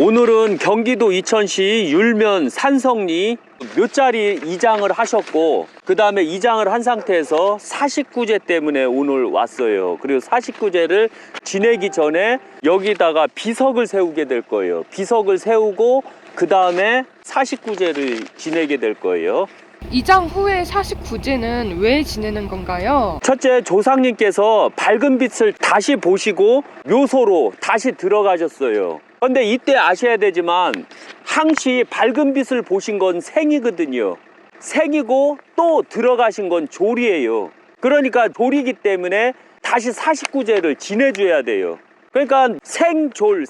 오늘은 경기도 이천시 율면 산성리 묘자리 이장을 하셨고, 그 다음에 이장을 한 상태에서 49제 때문에 오늘 왔어요. 그리고 49제를 지내기 전에 여기다가 비석을 세우게 될 거예요. 비석을 세우고 그 다음에 49제를 지내게 될 거예요. 이장 후에 49제는 왜 지내는 건가요? 첫째, 조상님께서 밝은 빛을 다시 보시고 묘소로 다시 들어가셨어요. 근데 이때 아셔야 되지만 항시 밝은 빛을 보신 건 생이거든요. 생이고 또 들어가신 건 조리예요. 그러니까 조리기 때문에 다시 49제를 지내줘야 돼요. 그러니까 생졸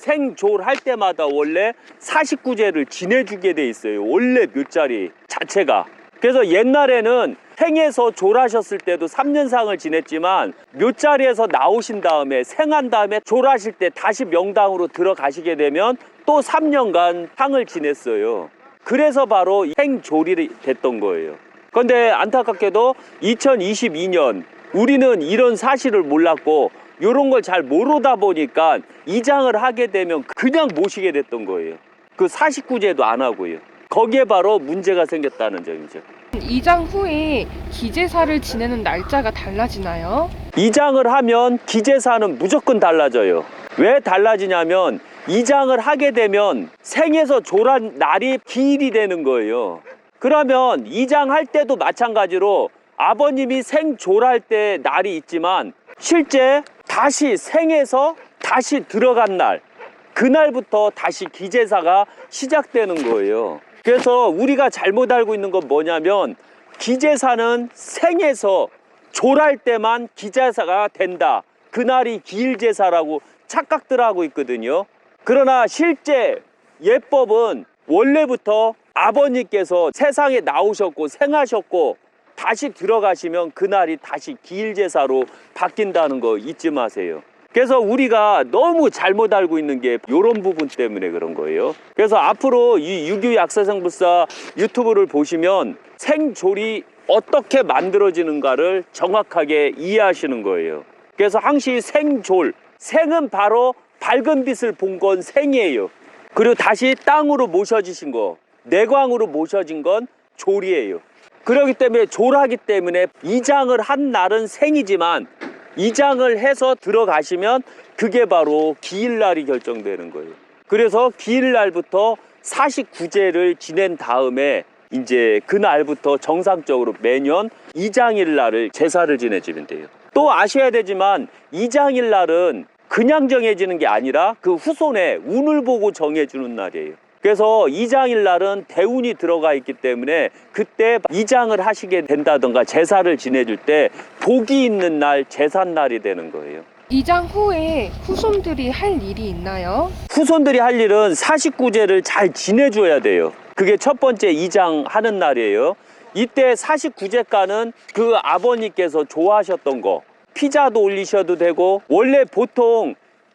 할 때마다 원래 49제를 지내주게 돼 있어요. 원래 묘자리 자체가. 그래서 옛날에는 생에서 졸하셨을 때도 3년상을 지냈지만 묘자리에서 나오신 다음에 생한 다음에 졸하실 때 다시 명당으로 들어가시게 되면 또 3년간 상을 지냈어요. 그래서 바로 생졸이 됐던 거예요. 그런데 안타깝게도 2022년 우리는 이런 사실을 몰랐고 이런 걸 잘 모르다 보니까 이장을 하게 되면 그냥 모시게 됐던 거예요. 그 49제도 안 하고요. 거기에 바로 문제가 생겼다는 점이죠. 이장 후에 기제사를 지내는 날짜가 달라지나요? 이장을 하면 기제사는 무조건 달라져요. 왜 달라지냐면 이장을 하게 되면 생에서 졸한 날이 기일이 되는 거예요. 그러면 이장할 때도 마찬가지로 아버님이 생졸할 때 날이 있지만 실제 다시 생에서 다시 들어간 날, 그날부터 다시 기제사가 시작되는 거예요. 그래서 우리가 잘못 알고 있는 건 뭐냐면 기제사는 생에서 졸할 때만 기제사가 된다. 그날이 기일제사라고 착각들 하고 있거든요. 그러나 실제 예법은 원래부터 아버님께서 세상에 나오셨고 생하셨고 다시 들어가시면 그날이 다시 기일제사로 바뀐다는 거 잊지 마세요. 그래서 우리가 너무 잘못 알고 있는 게 이런 부분 때문에 그런 거예요. 그래서 앞으로 이 유교 약사생불사 유튜브를 보시면 생졸이 어떻게 만들어지는가를 정확하게 이해하시는 거예요. 그래서 항시 생졸, 생은 바로 밝은 빛을 본 건 생이에요. 그리고 다시 땅으로 모셔지신 거, 내광으로 모셔진 건 졸이에요. 그렇기 때문에 졸하기 때문에 이장을 한 날은 생이지만 이장을 해서 들어가시면 그게 바로 기일날이 결정되는 거예요. 그래서 기일날부터 49제를 지낸 다음에 이제 그날부터 정상적으로 매년 이장일날을 제사를 지내주면 돼요. 또 아셔야 되지만 이장일날은 그냥 정해지는 게 아니라 그 후손의 운을 보고 정해주는 날이에요. 그래서 이장일날은 대운이 들어가 있기 때문에 그때 이장을 하시게 된다던가 제사를 지내줄 때 복이 있는 날, 제삿날이 되는 거예요. 이장 후에 후손들이 할 일이 있나요? 후손들이 할 일은 49제를 잘 지내줘야 돼요. 그게 첫 번째 이장하는 날이에요. 이때 49제가는 그 아버님께서 좋아하셨던 거 피자도 올리셔도 되고, 원래 보통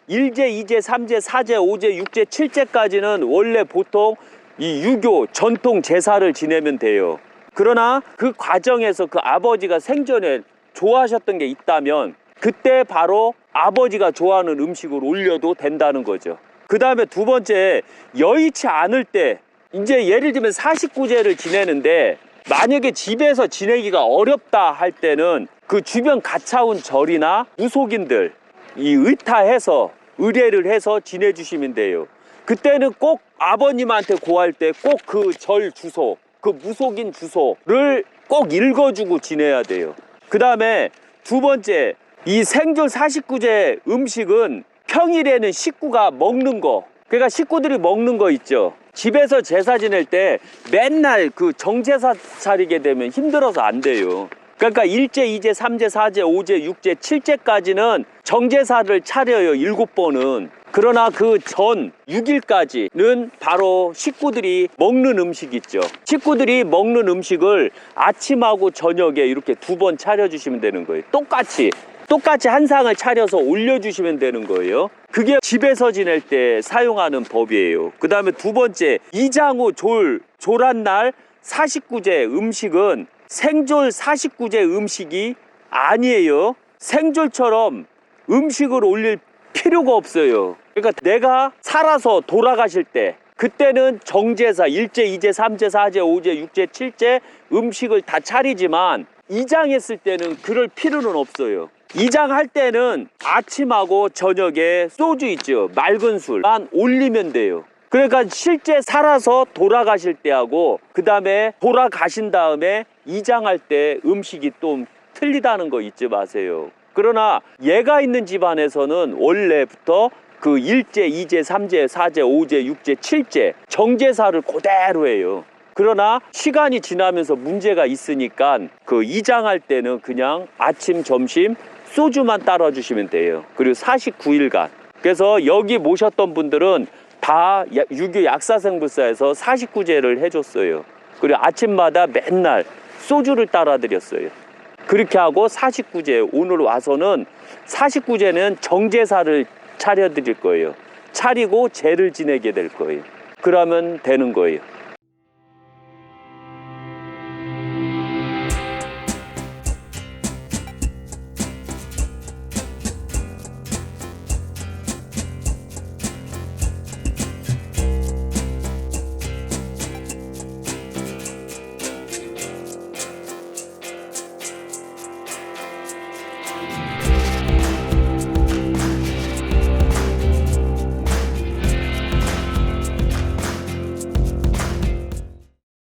1제, 2제, 3제, 4제, 5제, 6제, 7제까지는 원래 보통 이 유교 전통 제사를 지내면 돼요. 그러나 그 과정에서 그 아버지가 생전에 좋아하셨던 게 있다면 그때 바로 아버지가 좋아하는 음식을 올려도 된다는 거죠. 그 다음에 두 번째, 여의치 않을 때 이제 예를 들면 49제를 지내는데 만약에 집에서 지내기가 어렵다 할 때는 그 주변 가차운 절이나 무속인들 이 의타해서 의뢰를 해서 지내주시면 돼요. 그때는 꼭 아버님한테 고할 때 꼭 그 절 주소, 그 무속인 주소를 꼭 읽어주고 지내야 돼요. 그 다음에 두 번째, 이 생존 49제 음식은 평일에는 식구가 먹는 거, 그러니까 식구들이 먹는 거 있죠. 집에서 제사 지낼 때 맨날 그 정제사 차리게 되면 힘들어서 안 돼요. 그러니까 1제, 2제, 3제, 4제, 5제, 6제, 7제까지는 정제사를 차려요. 7번은. 그러나 그 전 6일까지는 바로 식구들이 먹는 음식 있죠. 식구들이 먹는 음식을 아침하고 저녁에 이렇게 2번 차려주시면 되는 거예요. 똑같이. 똑같이 한 상을 차려서 올려주시면 되는 거예요. 그게 집에서 지낼 때 사용하는 법이에요. 그 다음에 두 번째, 이장후 졸한 날 49제 음식은 생졸 49제 음식이 아니에요. 생졸처럼 음식을 올릴 필요가 없어요. 그러니까 내가 살아서 돌아가실 때 그때는 정제사 1제, 2제, 3제, 4제, 5제, 6제, 7제 음식을 다 차리지만 이장했을 때는 그럴 필요는 없어요. 이장할 때는 아침하고 저녁에 소주 있죠. 맑은 술만 올리면 돼요. 그러니까 실제 살아서 돌아가실 때하고 그 다음에 돌아가신 다음에 이장할 때 음식이 좀 틀리다는 거 잊지 마세요. 그러나 얘가 있는 집안에서는 원래부터 그 1제, 2제, 3제, 4제, 5제, 6제, 7제 정제사를 그대로 해요. 그러나 시간이 지나면서 문제가 있으니까 그 이장할 때는 그냥 아침, 점심 소주만 따라주시면 돼요. 그리고 49일간. 그래서 여기 모셨던 분들은 다 유교 약사생불사에서 49제를 해줬어요. 그리고 아침마다 맨날 소주를 따라드렸어요. 그렇게 하고 49제, 오늘 와서는 49제는 정제사를 차려드릴 거예요. 차리고 제를 지내게 될 거예요. 그러면 되는 거예요.